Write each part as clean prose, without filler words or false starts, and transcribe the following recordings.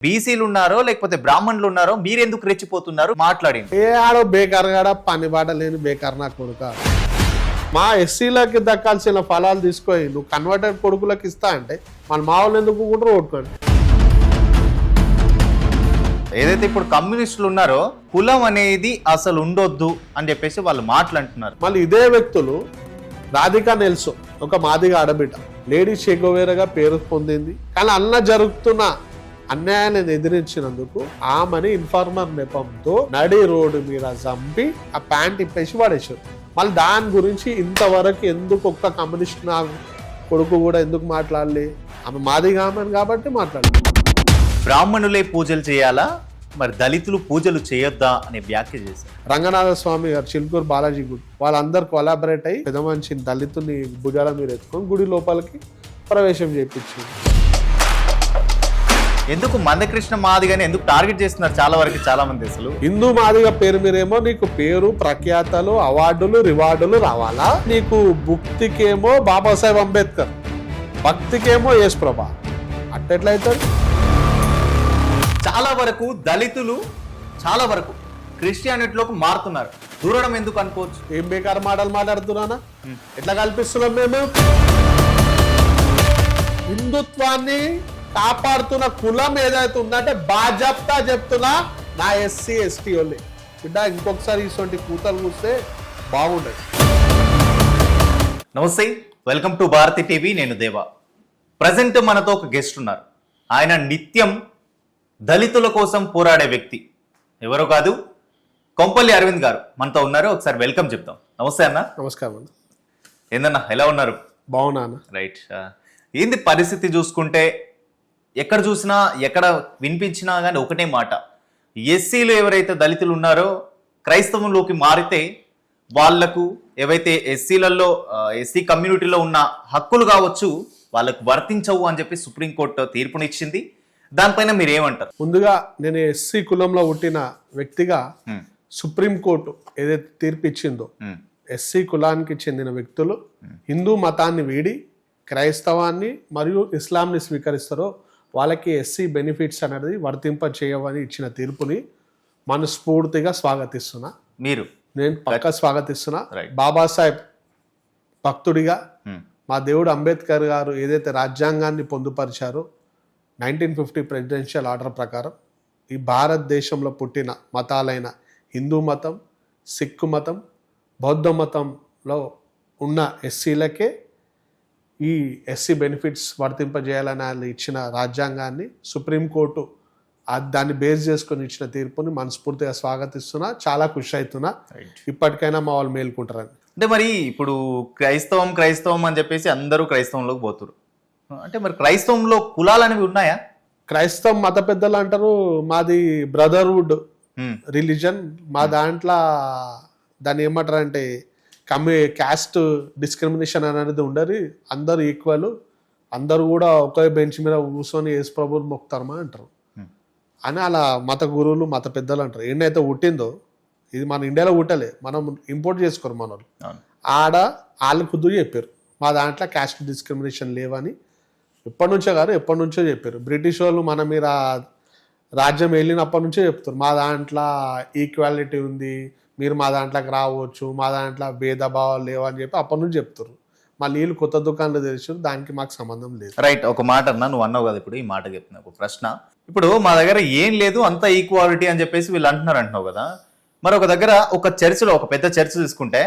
బీసీలు ఉన్నారో లేకపోతే బ్రాహ్మణులు ఉన్నారో మీరెందుకు రెచ్చిపోతున్నారు మాట్లాడింది. ఏ ఆడో బేకారుగాడ పని బాట లేని బేకారు నా కొడుక. మా ఎస్సీలకి దక్కాల్సిన ఫలాలు తీసుకొని నువ్వు కన్వర్టెడ్ కొడుకులకు ఇస్తా అంటే మన మా వాళ్ళు ఎందుకు కూడా ఓటుకోండి. ఏదైతే ఇప్పుడు కమ్యూనిస్టులు ఉన్నారో కులం అనేది అసలు ఉండొద్దు అని చెప్పేసి వాళ్ళు మాట్లాడుతున్నారు. మళ్ళీ ఇదే వ్యక్తులు రాధికా నెల్సో ఒక మాదిగా ఆడబిడ్డ లేడీ షేగోవేరగా పేరు పొందింది. కానీ అన్న జరుగుతున్న అన్యాయాన్ని ఎదిరించినందుకు ఆమెని ఇన్ఫార్మర్ నెపంతో నడి రోడ్డు మీద చంపి ఆ ప్యాంట్ ఇప్పేసి పడేశారు. మళ్ళీ దాని గురించి ఇంతవరకు ఎందుకు ఒక్క కమ్యూనిస్ట్ నా కొడుకు కూడా ఎందుకు మాట్లాడలే? ఆమె మాదిగా ఆమెను కాబట్టి మాట్లాడలేదు. బ్రాహ్మణులే పూజలు చేయాలా, మరి దళితులు పూజలు చేయొద్దా అనే వ్యాఖ్య చేశారు. రంగనాథ స్వామి గారు, చిలుకూరు బాలాజీ గుడి వాళ్ళందరూ కొలాబరేట్ అయ్యి పెద్ద మనిషి దళితుని భుజాల మీద ఎత్తుకొని గుడి లోపలికి ప్రవేశం చేయించింది. ఎందుకు మందకృష్ణ మాదిగానే ఎందుకు టార్గెట్ చేస్తున్నారు చాలా వరకు చాలా మంది? అసలు హిందూ మాదిగా పేరు మీరేమో నీకు పేరు ప్రఖ్యాతలు అవార్డులు రివార్డులు రావాలా? నీకు భక్తికేమో బాబాసాహెబ్ అంబేద్కర్, భక్తికేమో యేసు ప్రభా, అట్టెట్లయితుంది? చాలా వరకు దళితులు చాలా వరకు క్రిస్టియానిటీలోకి మారుతున్నారు. దూరడం ఎందుకు అనుకోవచ్చు? ఏం బేకారు మాటలు మాట్లాడుతున్నానా? ఎట్లా కల్పిస్తున్నాం మేము? హిందుత్వాన్ని కాపాడుతున్న కులం ఏదైతే ఉందంటే బాజప్తా చెప్తున్నా నా ఎస్సీ ఎస్టీ వాళ్ళే. బిడ్డ ఇంకొకసారి ఇటువంటి కూతలు కూస్తే బాగుండదు. నమస్తే, వెల్కమ్ టు భారతి టీవీ. నేను దేవా. ప్రజెంట్ మనతో ఒక గెస్ట్ ఉన్నారు. ఆయన నిత్యం దళితుల కోసం పోరాడే వ్యక్తి. ఎవరో కాదు, కొంపల్లి అరవింద్ గారు మనతో ఉన్నారు. ఒకసారి వెల్కమ్ చెప్తాం. నమస్తే అన్న. నమస్కారం. ఏందన్నా, ఎలా ఉన్నారు? బాగున్నా. రైట్. ఏంది పరిస్థితి చూసుకుంటే ఎక్కడ చూసినా ఎక్కడ వినిపించినా కానీ ఒకటే మాట, ఎస్సీలు ఎవరైతే దళితులు ఉన్నారో క్రైస్తవంలోకి మారితే వాళ్లకు ఏవైతే ఎస్సీ కమ్యూనిటీలో ఉన్న హక్కులు కావచ్చు వాళ్ళకు వర్తించవు అని చెప్పి సుప్రీంకోర్టు తీర్పునిచ్చింది. దానిపైన మీరు ఏమంటారు? ముందుగా నేను ఎస్సీ కులంలో పుట్టిన వ్యక్తిగా సుప్రీంకోర్టు ఏదైతే తీర్పు ఇచ్చిందో ఎస్సీ కులానికి చెందిన వ్యక్తులు హిందూ మతాన్ని వీడి క్రైస్తవాన్ని మరియు ఇస్లాంని స్వీకరిస్తారో వాళ్ళకి ఎస్సీ బెనిఫిట్స్ అనేది వర్తింప చేయవని ఇచ్చిన తీర్పుని మనస్ఫూర్తిగా స్వాగతిస్తున్నా. నేను పక్కా స్వాగతిస్తున్నా. బాబాసాహెబ్ భక్తుడిగా మా దేవుడు అంబేద్కర్ గారు ఏదైతే రాజ్యాంగాన్ని పొందుపరిచారో 1950 ప్రెసిడెన్షియల్ ఆర్డర్ ప్రకారం ఈ భారతదేశంలో పుట్టిన మతాలైన హిందూ మతం, సిక్కు మతం, బౌద్ధ మతంలో ఉన్న ఎస్సీలకే ఈ ఎస్సీ బెనిఫిట్స్ వర్తింపజేయాలని వాళ్ళు ఇచ్చిన రాజ్యాంగాన్ని సుప్రీంకోర్టు దాన్ని బేస్ చేసుకొని ఇచ్చిన తీర్పుని మనస్ఫూర్తిగా స్వాగతిస్తున్నా. చాలా ఖుషి అవుతున్నా. ఇప్పటికైనా మా వాళ్ళు మేల్కుంటారని. అంటే మరి ఇప్పుడు క్రైస్తవం అని చెప్పేసి అందరూ క్రైస్తవంలోకి పోతున్నారు. అంటే మరి క్రైస్తవంలో కులాలు అనేవి ఉన్నాయా? క్రైస్తవం మత పెద్దలు అంటారు మాది బ్రదర్హుడ్ రిలీజన్. మా దాంట్లో దాన్ని ఏమంటారు అంటే క్యాస్ట్ డిస్క్రిమినేషన్ అనేది ఉండదు. అందరూ ఈక్వల్, అందరూ కూడా ఒకే బెంచ్ మీద కూర్చొని యేసు ప్రభువుని మొక్కుతారమా అంటారు అని అలా మత గురువులు మత పెద్దలు అంటారు. ఏంటైతే పుట్టిందో ఇది మన ఇండియాలో పుట్టలే, మనం ఇంపోర్ట్ చేసుకోరు. మన వాళ్ళు ఆడ వాళ్ళు ఖుద్దు చెప్పారు మా దాంట్లో క్యాస్ట్ డిస్క్రిమినేషన్ లేవని. ఎప్పటి నుంచో చెప్పారు. బ్రిటిష్ వాళ్ళు మన మీద రాజ్యం వెళ్ళినప్పటి నుంచే చెప్తారు మా దాంట్లో ఈక్వాలిటీ ఉంది, మీరు మా దాంట్లోకి రావచ్చు, మా దాంట్లో భేదభావాలు లేవు అని చెప్పి అప్పటి నుంచి చెప్తారు. మళ్ళీ వీళ్ళు కొత్త దుకాణాలు తెరిచారు, దానికి మాకు సంబంధం లేదు. రైట్. ఒక మాట అన్నా, నువ్వు అన్నావు కదా ఇప్పుడు ఈ మాట చెప్తున్నా. ఒక ప్రశ్న, ఇప్పుడు మా దగ్గర ఏం లేదు అంత ఈక్వాలిటీ అని చెప్పేసి వీళ్ళు అంటున్నావు కదా, మరి ఒక దగ్గర ఒక చర్చిలో, ఒక పెద్ద చర్చ్ తీసుకుంటే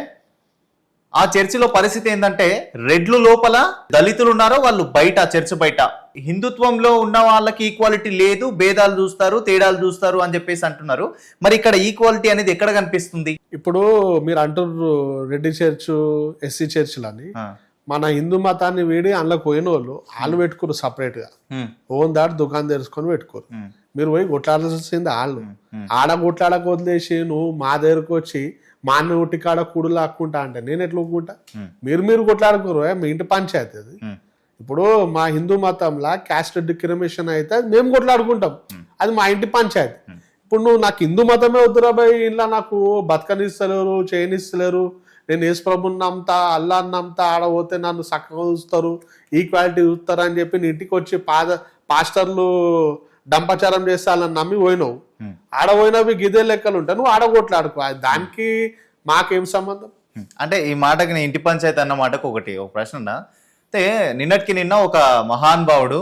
ఆ చర్చిలో పరిస్థితి ఏంటంటే రెడ్లు లోపల దళితులు ఉన్నారో వాళ్ళు బయట, చర్చ్ బయట. హిందుత్వంలో ఉన్న వాళ్ళకి ఈక్వాలిటీ లేదు, భేదాలు చూస్తారు, తేడాలు చూస్తారు అని చెప్పేసి అంటున్నారు. మరి ఇక్కడ ఈక్వాలిటీ అనేది ఎక్కడ కనిపిస్తుంది? ఇప్పుడు మీరు అంటున్నారు రెడ్డి చర్చ్, ఎస్సీ చర్చిలని. మన హిందూ మతాన్ని వీడి అందులో పోయిన వాళ్ళు పెట్టుకోరు సపరేట్ గా, ఓన్ దాటి దుకాణం తెరుచుకొని పెట్టుకోరు. మీరు పోయి కొట్లాడాల్సింది వాళ్ళు. ఆడ కొట్లాడక వదిలేసి నువ్వు మా దగ్గరకు వచ్చి మా అన్న ఉట్టి కాడ కూడు లాక్కుంటా అంటే నేను ఎట్లా ఒప్పుకుంటా? మీరు కొట్లాడుకోరు, మీ ఇంటి పంచాయతీ అది. ఇప్పుడు మా హిందూ మతంలో క్యాస్ట్ డిస్క్రిమినేషన్ అయితే మేము కొట్లాడుకుంటాం, అది మా ఇంటి పంచాయతీ. ఇప్పుడు నువ్వు నాకు హిందూ మతమే వద్దురాబాయి, ఇలా నాకు బతకనిస్తలేరు, చేయనిస్తలేరు, నేను యేసు ప్రభుని నమ్ముతా, అల్లాని నమ్ముతా, ఆడపోతే నన్ను చక్కగా చూస్తారు, ఈక్వాలిటీ చూస్తారు అని చెప్పి నీ ఇంటికి వచ్చి పాస్టర్లు డంపచారం చేస్తే వాళ్ళని నమ్మి పోయినావు, ఆడ పోయినవి గిదే లెక్కలు ఉంటాయి, నువ్వు ఆడ కొట్లాడుకో, దానికి మాకేం సంబంధం? అంటే ఈ మాటకి నేను ఇంటి పంచాయతీ అన్న మాటకు ఒక ప్రశ్న ఉన్నా. అయితే నిన్నటికి నిన్న ఒక మహానుభావుడు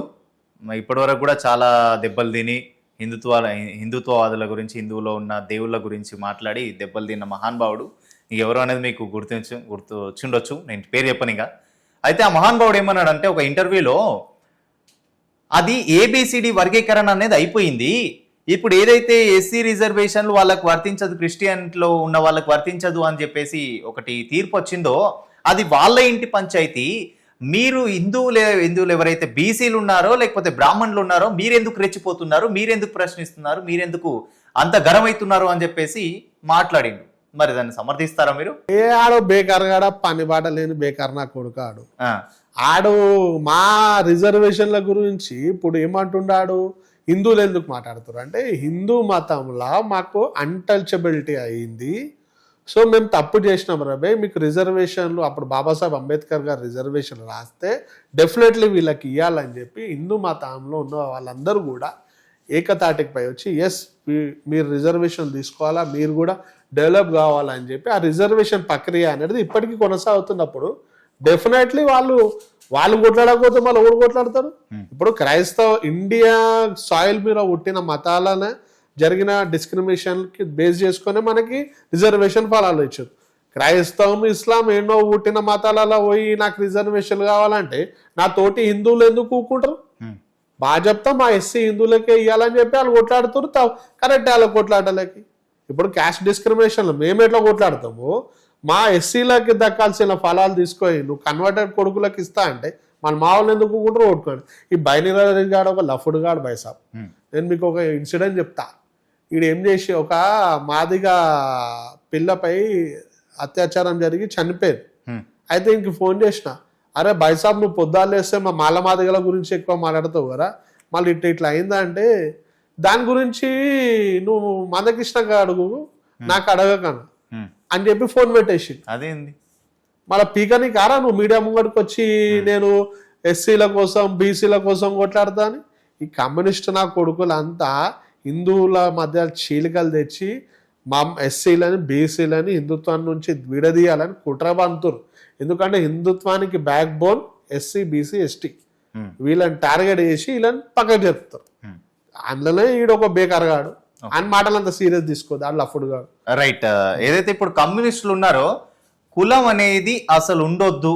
ఇప్పటి వరకు కూడా చాలా దెబ్బలు తిని హిందుత్వవాదుల గురించి, హిందువులో ఉన్న దేవుళ్ళ గురించి మాట్లాడి దెబ్బలు తిన్న మహానుభావుడు ఎవరు అనేది మీకు గుర్తొచ్చుండొచ్చు, నేను పేరు చెప్పనిగా. అయితే ఆ మహానుభావుడు ఏమన్నాడంటే ఒక ఇంటర్వ్యూలో, అది ఏబిసిడి వర్గీకరణ అనేది అయిపోయింది, ఇప్పుడు ఏదైతే ఎస్సీ రిజర్వేషన్లు వాళ్ళకు వర్తించదు, క్రిస్టియన్లో ఉన్న వాళ్ళకి వర్తించదు అని చెప్పేసి ఒకటి తీర్పు వచ్చిందో అది వాళ్ళ ఇంటి పంచాయతీ. మీరు హిందువులు ఎవరైతే బీసీలు ఉన్నారో లేకపోతే బ్రాహ్మణులు ఉన్నారో మీరెందుకు రెచ్చిపోతున్నారు, మీరెందుకు ప్రశ్నిస్తున్నారు, మీరెందుకు అంత గరమవుతున్నారు అని చెప్పేసి మాట్లాడిండు. మరి దాన్ని సమర్థిస్తారా మీరు? ఏ ఆడో బేకారుగాడ, పని బాట లేని బేకారు నా కొడుకు ఆడు మా రిజర్వేషన్ల గురించి ఇప్పుడు ఏమంటున్నాడు, హిందువులు ఎందుకు మాట్లాడుతారు అంటే, హిందూ మతంలో మాకు అన్టచబిలిటీ అయింది, సో మేము తప్పు చేసినాం రబే, మీకు రిజర్వేషన్లు అప్పుడు బాబాసాహెబ్ అంబేద్కర్ గారు రిజర్వేషన్లు రాస్తే డెఫినెట్లీ వీళ్ళకి ఇవ్వాలని చెప్పి హిందూ మతంలో ఉన్న వాళ్ళందరూ కూడా ఏకతాటికి పై వచ్చి ఎస్ మీరు రిజర్వేషన్ తీసుకోవాలా, మీరు కూడా డెవలప్ కావాలని చెప్పి ఆ రిజర్వేషన్ ప్రక్రియ అనేది ఇప్పటికీ కొనసాగుతున్నప్పుడు డెఫినెట్లీ వాళ్ళు కొట్లాడకపోతే మళ్ళీ ఎవరు కొట్లాడతారు? ఇప్పుడు ఇండియా సాయిల్ మీద పుట్టిన మతాలనే జరిగిన డిస్క్రిమినేషన్కి బేస్ చేసుకొని మనకి రిజర్వేషన్ ఫలాలు ఇచ్చారు. క్రైస్తవం, ఇస్లాం ఎన్నో పుట్టిన మతాలలో పోయి నాకు రిజర్వేషన్ కావాలంటే నా తోటి హిందువులు ఎందుకు కూకుంటారు? బాగా చెప్తాం, మా ఎస్సీ హిందువులకే ఇవ్వాలని చెప్పి వాళ్ళు కొట్లాడుతారు, కరెక్ట్ వాళ్ళ కొట్లాడలేకి. ఇప్పుడు క్యాస్ట్ డిస్క్రిమినేషన్లో మేము ఎట్లా కొట్లాడతాము, మా ఎస్సీలకి దక్కాల్సిన ఫలాలు తీసుకొని నువ్వు కన్వర్టెడ్ కొడుకులకు ఇస్తా అంటే మన మా వాళ్ళు ఎందుకు కూకుంటారు కొట్టుకోండి. ఈ బైనిరాజ్ గాడు ఒక లఫుడ్ గాడు బైసాబ్. నేను మీకు ఒక ఇన్సిడెంట్ చెప్తా. ఈడు ఏం చేసి ఒక మాదిగా పిల్లపై అత్యాచారం జరిగి చనిపోయింది. అయితే ఇంక ఫోన్ చేసిన, అరే బైసాబ్ నువ్వు పొద్దాలు వేస్తే మా మాల మాదిగల గురించి ఎక్కువ మాట్లాడతావు కదా, మళ్ళీ ఇట్లా అయిందా అంటే దాని గురించి నువ్వు మందకృష్ణగా అడుగు, నాకు అడగకను అని చెప్పి ఫోన్ పెట్టేసి అదేంది మళ్ళీ పీకని కారా నువ్వు మీడియా ముంగడికి వచ్చి నేను ఎస్సీల కోసం బీసీల కోసం కొట్లాడతా అని. ఈ కమ్యూనిస్ట్ నా కొడుకులు అంతా హిందువుల మధ్య చీలికలు తెచ్చి మా ఎస్సీలని బీసీలని హిందుత్వాన్ని నుంచి విడదీయాలని కుట్రబంతురు. ఎందుకంటే హిందుత్వానికి backbone SC BC ST, వీళ్ళని టార్గెట్ చేసి వీళ్ళని పక్కకు చెప్తారు. అందులోనే ఈడొక బేకారుగాడు, ఆయన మాటలు అంత సీరియస్ తీసుకోదు, వాళ్ళు అప్పుడు కాదు. రైట్. ఏదైతే ఇప్పుడు కమ్యూనిస్టులు ఉన్నారో కులం అనేది అసలు ఉండొద్దు,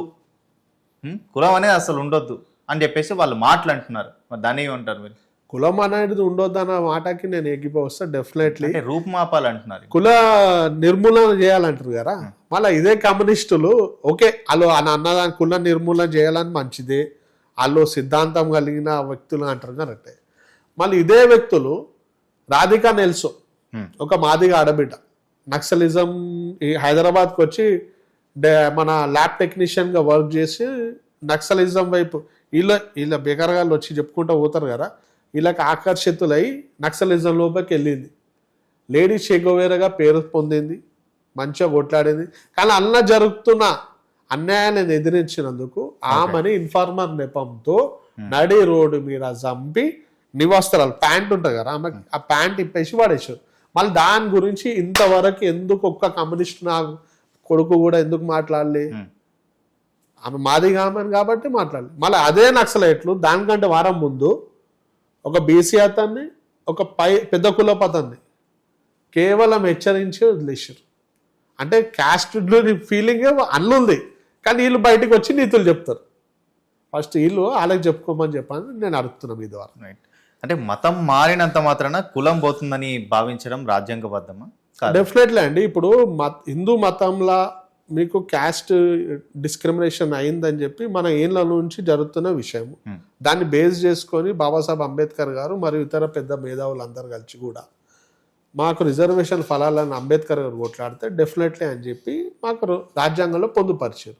కులం అనేది అసలు ఉండొద్దు అని చెప్పేసి వాళ్ళు మాట్లాడుతున్నారు. మరి దాన్ని ఏమంటారు మీరు? కులం అనేది ఉండొద్దు అన్న మాటకి నేను ఎగిపోవస్తా. డెఫినెట్లీ రూపుమాపాలు అంటున్నారు, కుల నిర్మూలన చేయాలంటారు కదా. మళ్ళీ ఇదే కమ్యూనిస్టులు ఓకే వాళ్ళు అన్నదాని కుల నిర్మూలన చేయాలని మంచిదే, వాళ్ళు సిద్ధాంతం కలిగిన వ్యక్తులు అంటారు కరెక్టే. మళ్ళీ ఇదే వ్యక్తులు రాధికా నెల్సో ఒక మాదిగా ఆడబిడ్డ నక్సలిజం ఈ హైదరాబాద్కి వచ్చి మన ల్యాబ్ టెక్నీషియన్గా వర్క్ చేసి నక్సలిజం వైపు వీళ్ళ బేకారగాళ్ళు వచ్చి చెప్పుకుంటూ పోతారు కదా, వీళ్ళకి ఆకర్షితులై నక్సలిజం లోపలికి వెళ్ళింది. లేడీ షేగోవేరగా పేరు పొందింది, మంచిగా కొట్లాడింది. కానీ అన్న జరుగుతున్న అన్యాయాన్ని ఎదిరించినందుకు ఆమెని ఇన్ఫార్మర్ నెపంతో నడి రోడ్డు మీద చంపి నివస్త్రాలు ప్యాంట్ ఉంటుంది కదా ఆమె ఆ ప్యాంట్ ఇప్పేసి పడేసారు. మళ్ళీ దాని గురించి ఇంతవరకు ఎందుకు ఒక్క కమ్యూనిస్ట్ నా కొడుకు కూడా ఎందుకు మాట్లాడలే? ఆమె మాదిగా ఆమెను కాబట్టి మాట్లాడలే. మళ్ళీ అదే నక్సలైట్లు దానికంటే వారం ముందు ఒక బీసీ అతన్ని ఒక పెద్ద కులపు అతన్ని కేవలం హెచ్చరించి వదిలేసారు. అంటే క్యాస్ట్ ఫీలింగ్ అన్నుంది, కానీ వీళ్ళు బయటకు వచ్చి నీతులు చెప్తారు. ఫస్ట్ వీళ్ళు వాళ్ళకి చెప్పుకోమని చెప్పని నేను అడుగుతున్నాను మీ ద్వారా. అంటే మతం మారినంత మాత్రాన కులం పోతుందని భావించడం రాజ్యాంగబద్ధమా? డెఫినెట్లీ అండి. ఇప్పుడు హిందూ మతంలో మీకు క్యాస్ట్ డిస్క్రిమినేషన్ అయిందని చెప్పి మన ఏళ్ళ నుంచి జరుగుతున్న విషయం. దాన్ని బేస్ చేసుకొని బాబాసాహెబ్ అంబేద్కర్ గారు మరియు ఇతర పెద్ద మేధావులందరూ కలిసి కూడా మాకు రిజర్వేషన్ ఫలాలను అంబేద్కర్ గారు కొట్లాడితే డెఫినెట్లీ అని చెప్పి మాకు రాజ్యాంగంలో పొందుపరిచారు.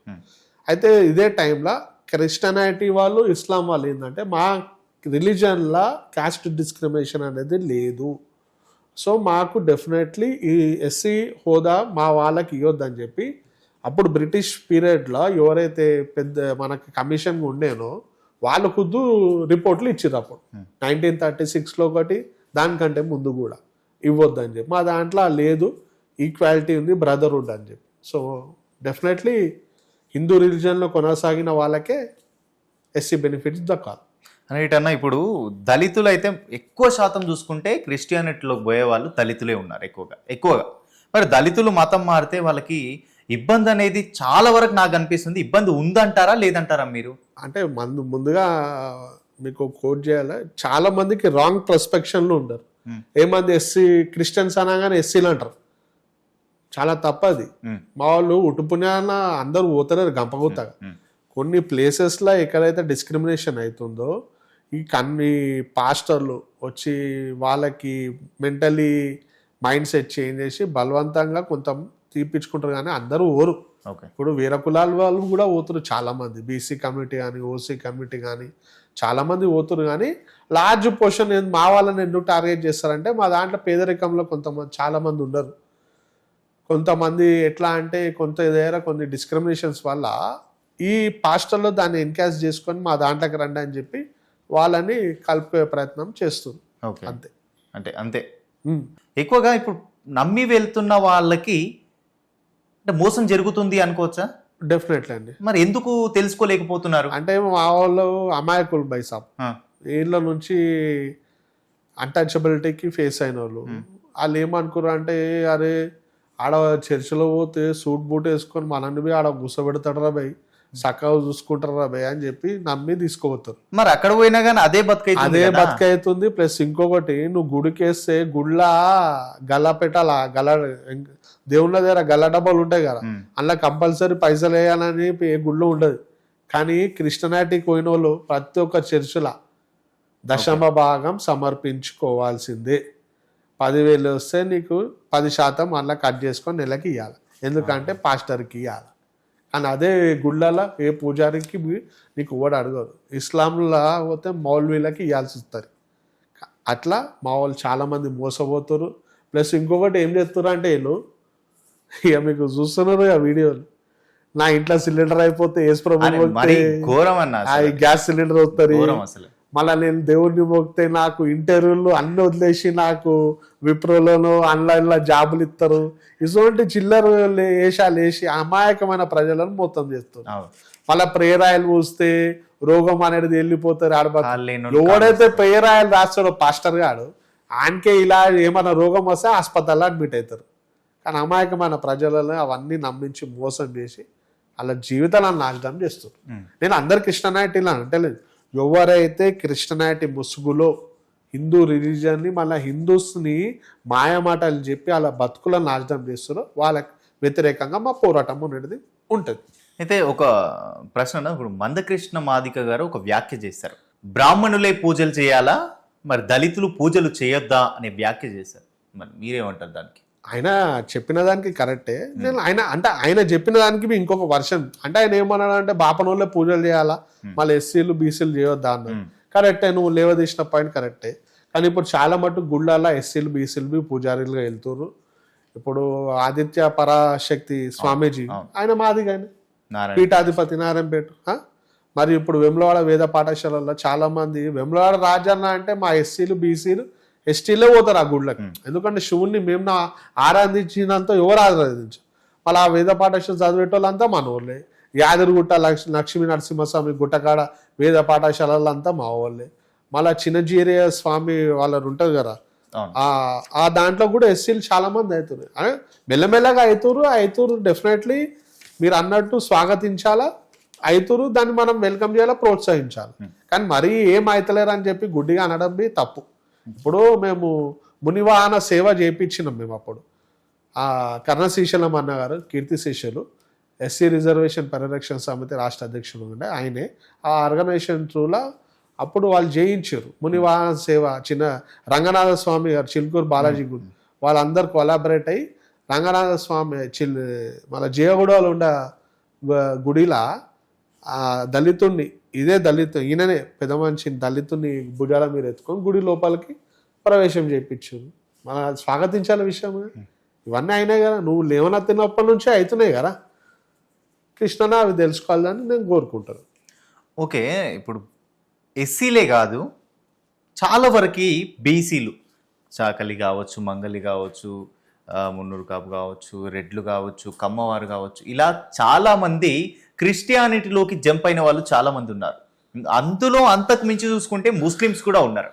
అయితే ఇదే టైంలో క్రిస్టియానిటీ వాళ్ళు ఇస్లాం వాళ్ళు ఏంటంటే మా రిలీజన్లా క్యాస్ట్ డిస్క్రిమినేషన్ అనేది లేదు, సో మాకు డెఫినెట్లీ ఈ ఎస్సీ హోదా మా వాళ్ళకి ఇవ్వద్దని చెప్పి అప్పుడు బ్రిటిష్ పీరియడ్లో ఎవరైతే పెద్ద మనకి కమిషన్ ఉండేనో వాళ్ళు ఖుద్దు రిపోర్ట్లు ఇచ్చిర్రు అప్పుడు 1936లో ఒకటి, దానికంటే ముందు కూడా ఇవ్వద్దు అని చెప్పి. మా దాంట్లో లేదు, ఈక్వాలిటీ ఉంది, బ్రదర్హుడ్ అని చెప్పి. సో డెఫినెట్లీ హిందూ రిలీజన్లో కొనసాగిన వాళ్ళకే ఎస్సీ బెనిఫిట్స్ దక్కాలి. అనేటన్నా ఇప్పుడు దళితులు అయితే ఎక్కువ శాతం చూసుకుంటే క్రిస్టియానిటీలోకి పోయే వాళ్ళు దళితులే ఉన్నారు ఎక్కువగా. మరి దళితులు మతం మారితే వాళ్ళకి ఇబ్బంది అనేది చాలా వరకు నాకు అనిపిస్తుంది. ఇబ్బంది ఉందంటారా లేదంటారా మీరు? అంటే ముందుగా మీకు కోట్ చేయాలి, చాలా మందికి రాంగ్ పర్స్పెక్షన్లు ఉండరు. ఏమంది ఎస్సీ క్రిస్టియన్స్ అనగానే ఎస్సీలు అంటారు, చాలా తప్పది. మా వాళ్ళు ఉటుపుణ్యాన అందరూ పోతారు గంపగుత్తగా. కొన్ని ప్లేసెస్లో ఎక్కడైతే డిస్క్రిమినేషన్ అవుతుందో ఈ పాస్టర్లు వచ్చి వాళ్ళకి మెంటలీ మైండ్ సెట్ చేంజ్ చేసి బలవంతంగా కొంత తీపించుకుంటారు, కానీ అందరూ ఓరు. ఇప్పుడు వేరే కులాల వాళ్ళు కూడా పోతున్నారు చాలా మంది, బీసీ కమ్యూనిటీ కానీ ఓసీ కమ్యూనిటీ కానీ చాలా మంది పోతున్నారు. కానీ లార్జ్ పోర్షన్ మా వాళ్ళని ఎందుకు టార్గెట్ చేస్తారంటే మా దాంట్లో పేదరికంలో కొంతమంది చాలా మంది ఉండరు. కొంతమంది ఎట్లా అంటే కొన్ని డిస్క్రిమినేషన్స్ వల్ల ఈ పాస్టర్లో దాన్ని ఎన్కాష్ చేసుకొని మా దాంట్లోకి రండి అని చెప్పి వాళ్ళని కలిపే ప్రయత్నం చేస్తుంది. అంతే ఎక్కువగా ఇప్పుడు నమ్మి వెళ్తున్న వాళ్ళకి అంటే మోసం జరుగుతుంది అనుకోవచ్చా? డెఫినెట్లీ అండి. మరి ఎందుకు తెలుసుకోలేకపోతున్నారు? అంటే మా వాళ్ళు అమాయకులు బైసాబ్, వీళ్ళ నుంచి అన్టచబిలిటీకి ఫేస్ అయిన వాళ్ళు ఏమనుకున్నారు అంటే, అరే ఆడ చర్చిలో పోతే సూట్ బూట్ వేసుకొని మనల్ని ఆడ కూర్చోబెడతాడరా భయ్, చక్కగా చూసుకుంటారా భయ్ అని చెప్పి నమ్మి తీసుకోపోతారు. మరి అక్కడ పోయినా కానీ అదే బతికైతుంది. ప్లస్ ఇంకొకటి, నువ్వు గుడికేస్తే గుళ్ళ గల్ల పెట్టాలా, దేవుళ్ళ దగ్గర గల్ల డబ్బాలు ఉంటాయి కదా, అందులో కంపల్సరీ పైసలు వేయాలని ఏ గుళ్ళో ఉండదు. కానీ క్రిస్టియానిటీకి పోయిన వాళ్ళు ప్రతి ఒక్క చర్చిల దశమ భాగం సమర్పించుకోవాల్సిందే. 10,000 వస్తే నీకు 10% అందులో కట్ చేసుకొని నెలకి ఇవ్వాలి, ఎందుకంటే పాస్టర్కి ఇవ్వాలి. కానీ అదే గుళ్ళలో ఏ పూజారికి నీకు కూడా అడగదు. ఇస్లాంలో పోతే మౌల్వీలకి ఇవ్వాల్సి వస్తారు. అట్లా మా వాళ్ళు చాలామంది మోసపోతారు. ప్లస్ ఇంకొకటి ఏం చేస్తారు అంటే, వీళ్ళు ఇక మీకు చూస్తున్నారు ఆ వీడియోలు, నా ఇంట్లో సిలిండర్ అయిపోతే గ్యాస్ సిలిండర్ వస్తారు, మళ్ళీ నేను దేవుడిని మోగితే నాకు ఇంటర్వ్యూలు అన్ని వదిలేసి నాకు విప్రోలోనో ఆన్లైన్లో జాబులు ఇస్తారు. ఇటువంటి చిల్లర వేషాలు వేసి అమాయకమైన ప్రజలను మొత్తం చేస్తారు. మళ్ళీ ప్రేరాయలు పూస్తే రోగం అనేది వెళ్ళిపోతారు. ఎవడైతే ప్రేరాయలు రాస్తాడో పాస్టర్ గాడు, ఆయనకే ఇలా ఏమైనా రోగం వస్తే హాస్పిటల్లో అడ్మిట్ అవుతారు. కానీ అమాయకమైన ప్రజలను అవన్నీ నమ్మించి మోసం చేసి వాళ్ళ జీవితాలను నాశనం చేస్తారు. నేను అందరు క్రిస్టియానిటీలో అంటలేదు, ఎవరైతే క్రిస్టియానిటీ ముసుగులో హిందూ రిలీజన్ని మళ్ళీ హిందూస్ని మాయమాటలు చెప్పి వాళ్ళ బతుకులను నాశనం చేస్తారో వాళ్ళకి వ్యతిరేకంగా మా పోరాటం అనేది ఉంటుంది. అయితే ఒక ప్రశ్న, ఇప్పుడు మందకృష్ణ మాదిక గారు ఒక వ్యాఖ్య చేశారు, బ్రాహ్మణులే పూజలు చేయాలా మరి దళితులు పూజలు చేయొద్దా అనే వ్యాఖ్య చేశారు. మరి మీరేమంటారు దానికి? ఆయన చెప్పిన దానికి కరెక్టే. నేను ఆయన చెప్పిన దానికి ఇంకొక వర్షన్ అంటే, ఆయన ఏమన్నాడు అంటే బాపనోళ్ళే పూజలు చేయాలా, మళ్ళీ ఎస్సీలు బీసీలు చేయొద్దా అన్నాడు. కరెక్టే, నువ్వు లేవదీసిన పాయింట్ కరెక్టే. కానీ ఇప్పుడు చాలా మటుకు గుళ్ళల్లో ఎస్సీలు బీసీలు పూజారీలుగా వెళ్తున్నారు. ఇప్పుడు ఆదిత్య పరాశక్తి స్వామీజీ ఆయన మాదిగా, ఆయన పీఠాధిపతి నారాయణపేట. మరి ఇప్పుడు వెమ్లవాడ వేద పాఠశాలలో చాలా మంది వెమ్లవాడ రాజన్న అంటే మా ఎస్సీలు బీసీలు ఎస్టీలే పోతారు ఆ గుళ్ళకి. ఎందుకంటే శివుణ్ణి మేము ఆరాధించినంత ఎవరు ఆరాధించు. మళ్ళీ ఆ వేద పాఠశాల చదివేటోళ్ళంతా మన వాళ్ళే. యాదగిరిగుట్ట లక్ష్మీ నరసింహస్వామి గుట్టకాడ వేద పాఠశాలలంతా మా వాళ్ళే. మళ్ళీ చిన్నజీరయ్య స్వామి వాళ్ళు ఉంటుంది కదా, ఆ దాంట్లో కూడా ఎస్సీలు చాలా మంది అవుతున్నారు. మెల్లమెల్లగా అవుతురు. డెఫినెట్లీ మీరు అన్నట్టు స్వాగతించాలా, అవుతురు, దాన్ని మనం వెల్కమ్ చేయాలా, ప్రోత్సహించాలి. కానీ మరీ ఏం అవుతలేరు అని చెప్పి గుడ్డిగా అనడం తప్పు. ఇప్పుడు మేము మునివాహన సేవ చేయించినాం మేము అప్పుడు. కర్ణశీశలం అన్నగారు కీర్తిశేషులు ఎస్సీ రిజర్వేషన్ పరిరక్షణ సమితి రాష్ట్ర అధ్యక్షుడు ఉండే ఆయనే. ఆ ఆర్గనైజేషన్ త్రూలో అప్పుడు వాళ్ళు చేయించారు మునివాహన సేవ. చిన్న రంగనాథ స్వామి గారు చిలుకూరు బాలాజీ గుడి వాళ్ళందరూ కొలాబరేట్ అయ్యి రంగనాథ స్వామి మళ్ళీ జయగూడలో ఉండే గుడిలా దళితుడిని, ఇదే ఈయననే పెద్ద మనిషిని దళితుడిని భుజాల మీరు ఎత్తుకొని గుడి లోపలికి ప్రవేశం చేయించారు. మన స్వాగతించాల విషయం ఇవన్నీ అయినాయి కదా, నువ్వు లేవనెత్తినప్పటి నుంచే అవుతున్నాయి కదా. కృష్ణనా అవి తెలుసుకోవాలని నేను కోరుకుంటాను. ఓకే, ఇప్పుడు ఎస్సీలే కాదు, చాలా వరకు బీసీలు, చాకలి కావచ్చు, మంగలి కావచ్చు, మున్నూరు కాపు కావచ్చు, రెడ్లు కావచ్చు, కమ్మవారు కావచ్చు, ఇలా చాలామంది క్రిస్టియానిటీలోకి జంప్ అయిన వాళ్ళు చాలామంది ఉన్నారు. అందులో అంతకు మించి చూసుకుంటే ముస్లిమ్స్ కూడా ఉన్నారు.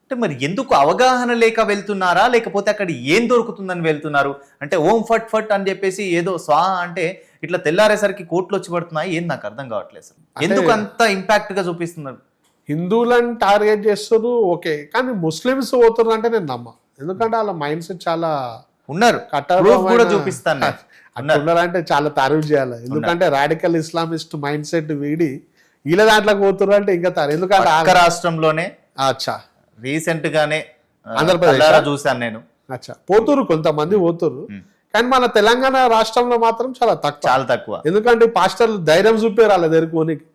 అంటే మరి ఎందుకు అవగాహన లేక వెళ్తున్నారా, లేకపోతే అక్కడ ఏం దొరుకుతుందని వెళ్తున్నారు? అంటే ఓం ఫట్ ఫట్ అని చెప్పేసి ఏదో స్వా అంటే ఇట్లా తెల్లారేసరికి కోట్లు వచ్చి పడుతున్నాయి, ఏం నాకు అర్థం కావట్లేదు అసలు. ఎందుకు అంత ఇంపాక్ట్గా చూపిస్తున్నారు? హిందువులను టార్గెట్ చేస్తారు ఓకే, కానీ ముస్లిమ్స్ పోతున్నారు అంటే నేను నమ్మా. ఎందుకంటే వాళ్ళ మైండ్ సెట్ చాలా ఉన్నారు, ప్రూఫ్ కూడా చూపిస్తాను. ఉన్నారంటే చాలా తారీఫ్ చేయాలి. ఎందుకంటే రాడికల్ ఇస్లామిస్ట్ మైండ్ సెట్ వీడి వీళ్ళ దాంట్లోకి పోతున్నారు అంటే ఇంకా ఎందుకంటే పక్క రాష్ట్రంలోనే అచ్చా రీసెంట్ గానే ఆంధ్రప్రదేశ్ చూసాను నేను. అచ్చా పోతురు, కొంతమంది పోతురు, కానీ మన తెలంగాణ రాష్ట్రంలో మాత్రం చాలా తక్కువ. ఎందుకంటే పాస్టర్లు ధైర్యం చూపారు వాళ్ళ దగ్గరికి.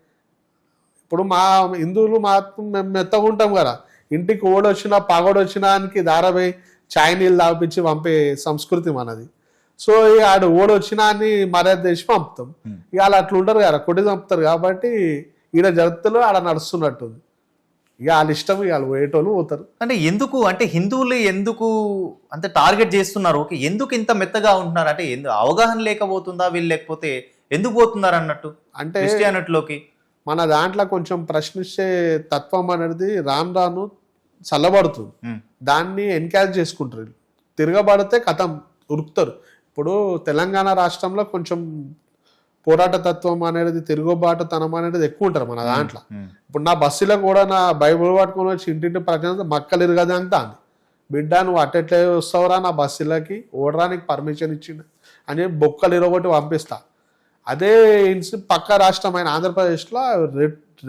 ఇప్పుడు మా హిందువులు మాత్రం మేము మెత్తగుంటాం కదా, ఇంటికి ఓడొచ్చినా పగోడొచ్చినానికి దారపోయి చాయ్ నీళ్ళు తాగిపించి పంపే సంస్కృతి మనది. సో ఇక ఆడు ఓడొచ్చినా అని మర్యాద చేసి పంపుతాం. ఇక వాళ్ళు అట్లా ఉంటారు కదా, కొట్టి చంపుతారు. కాబట్టి ఈడ జగత్తులో ఆడ నడుస్తున్నట్టుంది. ఇక వాళ్ళ ఇష్టం, ఇక వాళ్ళు పోయేటోళ్ళు పోతారు. అంటే ఎందుకు, అంటే హిందువులు ఎందుకు అంత టార్గెట్ చేస్తున్నారు? ఓకే, ఎందుకు ఇంత మెత్తగా ఉంటున్నారు? అంటే అవగాహన లేకపోతుందా వీళ్ళు, లేకపోతే ఎందుకు పోతున్నారు అన్నట్టు అంటే క్రిస్టియానిటీలోకి? మన దాంట్లో కొంచెం ప్రశ్నించే తత్వం అనేది రాను చల్లబడుతుంది. దాన్ని ఎన్కరేజ్ చేసుకుంటారు. తిరగబడితే కథం ఉరుకుతారు. ఇప్పుడు తెలంగాణ రాష్ట్రంలో కొంచెం పోరాట తత్వం అనేది, తిరుగుబాటుతనం అనేది ఎక్కువ ఉంటారు మన దాంట్లో. ఇప్పుడు నా బస్సులో కూడా నా బైబుల్ పట్టుకొని వచ్చి ఇంటింటి ప్రజలు మక్కలు ఇరగదంతా అంది, బిడ్డ నువ్వు అట్టెట్లే వస్తావురా నా బస్సులకి, ఓడరానికి పర్మిషన్ ఇచ్చిండు అని బొక్కలు ఇరగొట్టి పంపిస్తా. అదే పక్క రాష్ట్రమైన ఆంధ్రప్రదేశ్లో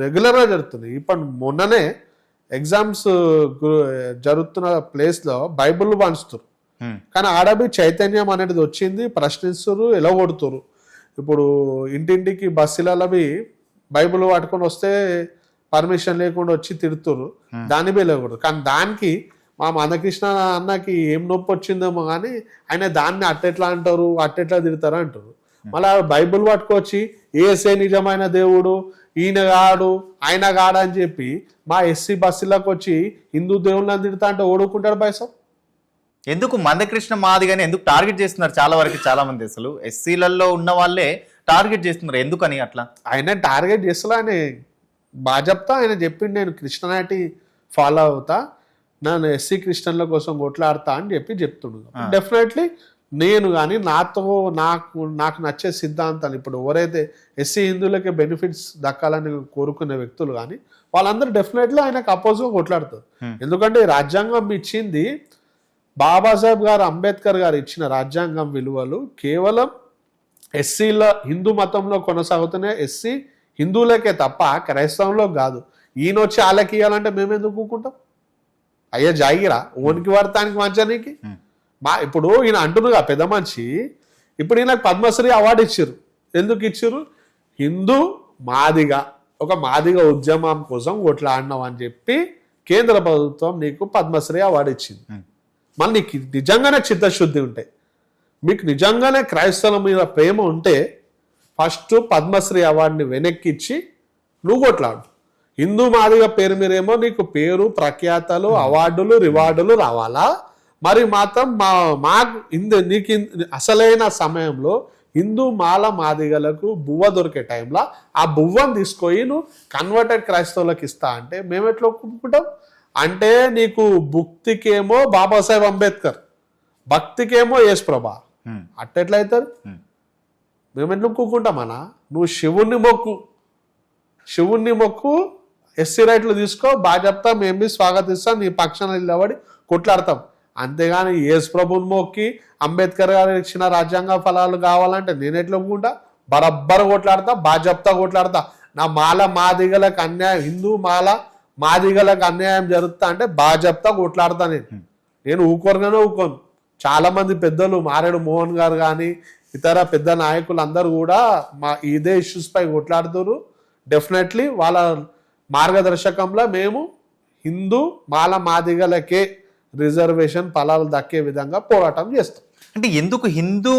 రెగ్యులర్గా జరుగుతుంది. ఇప్పుడు మొన్ననే ఎగ్జామ్స్ జరుగుతున్న ప్లేస్లో బైబుల్ పంచుతారు, కానీ ఆడబి చైతన్యం అనేది వచ్చింది, ప్రశ్నిస్తారు, ఎలగొడుతురు. ఇప్పుడు ఇంటింటికి బస్సులవి బైబుల్ పట్టుకొని వస్తే పర్మిషన్ లేకుండా వచ్చి తిడుతురు, దాన్ని వెళ్ళకూడదు. కానీ దానికి మా మందకృష్ణ అన్నకి ఏం నొప్పి వచ్చిందేమో కానీ ఆయన దాన్ని అట్టెట్లా అంటారు, అట్టెట్లా తిడతారు అంటారు. మళ్ళీ బైబుల్ పట్టుకొచ్చి ఏసే నిజమైన దేవుడు, ఈయన గాడు ఆయన గాడు అని చెప్పి మా ఎస్సీ బస్సులకు వచ్చి హిందూ దేవుళ్ళని తిడతా అంటే ఓడుకుంటాడు బైసం. ఎందుకు మందకృష్ణ మాదిగానే ఎందుకు టార్గెట్ చేస్తున్నారు? చాలా వరకు చాలా మంది అసలు ఎస్సీలలో ఉన్న వాళ్ళే టార్గెట్ చేస్తున్నారు, ఎందుకని అట్లా? ఆయన టార్గెట్ చేస్తలే, ఆయన బాగా చెప్తా. ఆయన చెప్పిండు నేను క్రిస్టియానిటీ ఫాలో అవుతా, నేను ఎస్సీ క్రిస్టియన్ల కోసం కొట్లాడతా అని చెప్తున్నాడు. డెఫినెట్లీ నేను కానీ నాకు నచ్చే సిద్ధాంతాలు, ఇప్పుడు ఎవరైతే ఎస్సీ హిందువులకి బెనిఫిట్స్ దక్కాలని కోరుకునే వ్యక్తులు కానీ వాళ్ళందరూ డెఫినెట్లీ ఆయనకు అపోజ్గా కొట్లాడతారు. ఎందుకంటే రాజ్యాంగం ఇచ్చింది బాబాసాహెబ్ గారు అంబేద్కర్ గారు ఇచ్చిన రాజ్యాంగం విలువలు కేవలం ఎస్సీల హిందూ మతంలో కొనసాగుతున్న ఎస్సీ హిందువులకే తప్ప క్రైస్తవంలో కాదు. ఈయన వచ్చి వాళ్ళకి ఇవ్వాలంటే మేమెందుకు కూకుంటాం? అయ్యా జాగిరా ఓనికి వాడతానికి మంచానికి ఇప్పుడు ఈయన అంటున్నాగా పెద్ద మనిషి. ఇప్పుడు ఈయనకు పద్మశ్రీ అవార్డు ఇచ్చారు. ఎందుకు ఇచ్చారు? హిందూ మాదిగా ఒక మాదిగా ఉద్యమం కోసం కొట్లాడినావు అని చెప్పి కేంద్ర ప్రభుత్వం నీకు పద్మశ్రీ అవార్డు ఇచ్చింది. మళ్ళీ నీకు నిజంగానే చిత్తశుద్ధి ఉంటే, మీకు నిజంగానే క్రైస్తవుల మీద ప్రేమ ఉంటే ఫస్ట్ పద్మశ్రీ అవార్డుని వెనక్కిచ్చి నువ్వు కొట్లాడు. హిందూ మాదిగా పేరు మీరేమో నీకు పేరు ప్రఖ్యాతలు అవార్డులు రివార్డులు రావాలా? మరి మాత్రం నీకు అసలైన సమయంలో హిందూ మాల మాదిగలకు బువ్వ దొరికే టైంలో ఆ బువ్వను తీసుకొని నువ్వు కన్వర్టెడ్ క్రైస్తవులకు ఇస్తా అంటే మేము ఎట్లా ఒప్పుకుంటాం? అంటే నీకు భక్తికేమో బాబాసాహెబ్ అంబేద్కర్, భక్తికేమో యేసు ప్రభా, అట్టెట్లయితారు? మేము ఎట్లా ఒప్పుకుంటామన్నా? నువ్వు శివుణ్ణి మొక్కు ఎస్సీ రైట్లు తీసుకో, బాగా చెప్తా, మేము స్వాగతిస్తాం, నీ పక్షాన నిలబడి కొట్లాడతాం. అంతేగాని యేసు ప్రభుని మొక్కి అంబేద్కర్ గారు ఇచ్చిన రాజ్యాంగ ఫలాలు కావాలంటే నేను ఎట్లా ఒప్పుకుంటా? బరబ్బర కొట్లాడతా, బాగా చెప్తా కొట్లాడతా. నా మాల మాదిగలకు అన్యాయం, హిందూ మాల మాదిగలకు అన్యాయం జరుగుతా అంటే బాగా చెప్తా కొట్లాడతా. నేను ఊకోరుగానే ఊకోను. చాలా మంది పెద్దలు, మారేడు మోహన్ గారు కానీ ఇతర పెద్ద నాయకులు అందరూ కూడా ఇదే ఇష్యూస్ పై కొట్లాడుతారు. డెఫినెట్లీ వాళ్ళ మార్గదర్శకంలో మేము హిందూ మాల మాదిగలకే రిజర్వేషన్ ఫలాలు దక్కే విధంగా పోరాటం చేస్తాం. అంటే ఎందుకు హిందూ